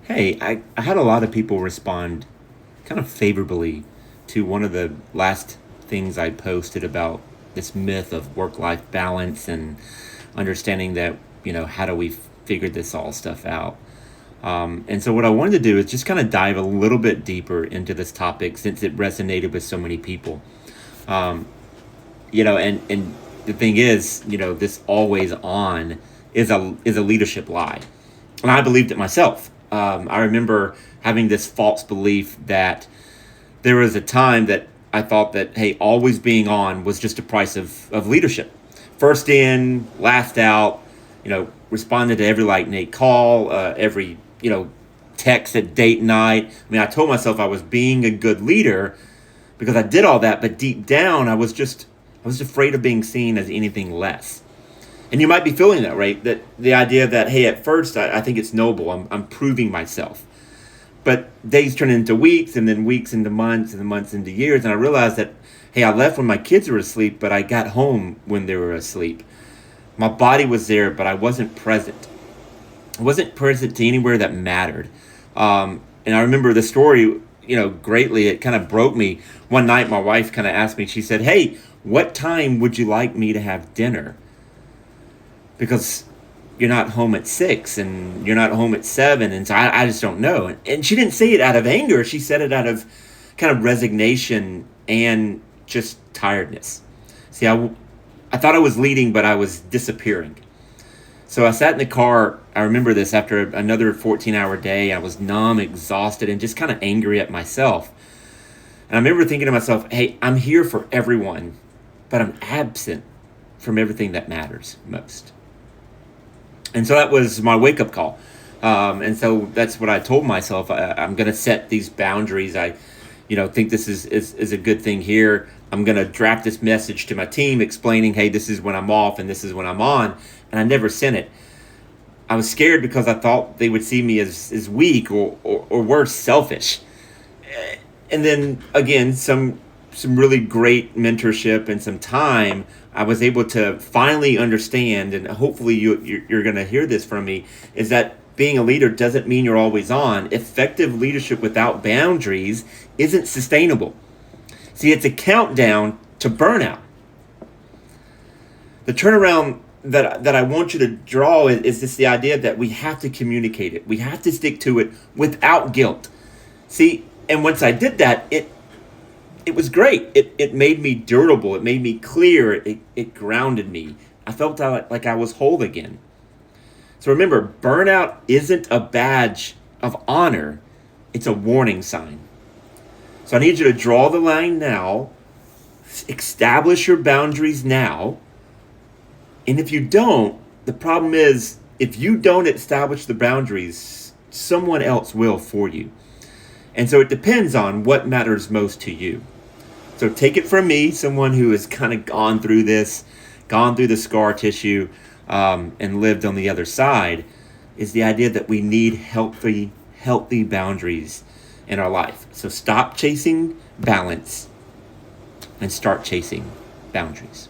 Hey, I had a lot of people respond kind of favorably to one of the last things I posted about this myth of work life balance and understanding that, how do we figure this all stuff out. And so, what I wanted to do is just kind of dive a little bit deeper into this topic since it resonated with so many people. Um, and the thing is, this always on is a leadership lie, and I believed it myself. I remember having this false belief that there was a time that I thought that, hey, always being on was just a price of leadership. First in, last out, responded to every like Nate call, every, text at date night. I mean, I told myself I was being a good leader because I did all that, but deep down, I was afraid of being seen as anything less. And you might be feeling that, right? That the idea that, hey, at first I think it's noble. I'm proving myself. But days turn into weeks, and then weeks into months, and then months into years. And I realized that, hey, I left when my kids were asleep, but I got home when they were asleep. My body was there, but I wasn't present. I wasn't present to anywhere that mattered. And I remember the story, greatly. It kind of broke me. One night, my wife kind of asked me, she said, hey, what time would you like me to have dinner? Because you're not home at 6 and you're not home at 7. And so I just don't know. And she didn't say it out of anger. She said it out of kind of resignation and just tiredness. See, I thought I was leading, but I was disappearing. So I sat in the car. I remember this after another 14-hour day. I was numb, exhausted, and just kind of angry at myself. And I remember thinking to myself, hey, I'm here for everyone, but I'm absent from everything that matters most. And so that was my wake-up call. And so that's what I told myself. I'm going to set these boundaries. I, think this is a good thing here. I'm going to draft this message to my team explaining, hey, this is when I'm off and this is when I'm on. And I never sent it. I was scared because I thought they would see me as weak or worse, selfish. And then, again, some really great mentorship and some time, I was able to finally understand, and hopefully you're going to hear this from me, is that being a leader doesn't mean you're always on. Effective leadership without boundaries isn't sustainable. See, it's a countdown to burnout. The turnaround that I want you to draw is this the idea that we have to communicate it. We have to stick to it without guilt. See, and once I did that, it was great. It made me durable. It made me clear. It grounded me. I felt like I was whole again. So remember, burnout isn't a badge of honor. It's a warning sign. So I need you to draw the line now. Establish your boundaries now. And if you don't, the problem is, if you don't establish the boundaries, someone else will for you. And so it depends on what matters most to you. So take it from me, someone who has kind of gone through this, gone through the scar tissue, and lived on the other side, is the idea that we need healthy boundaries in our life. So stop chasing balance and start chasing boundaries.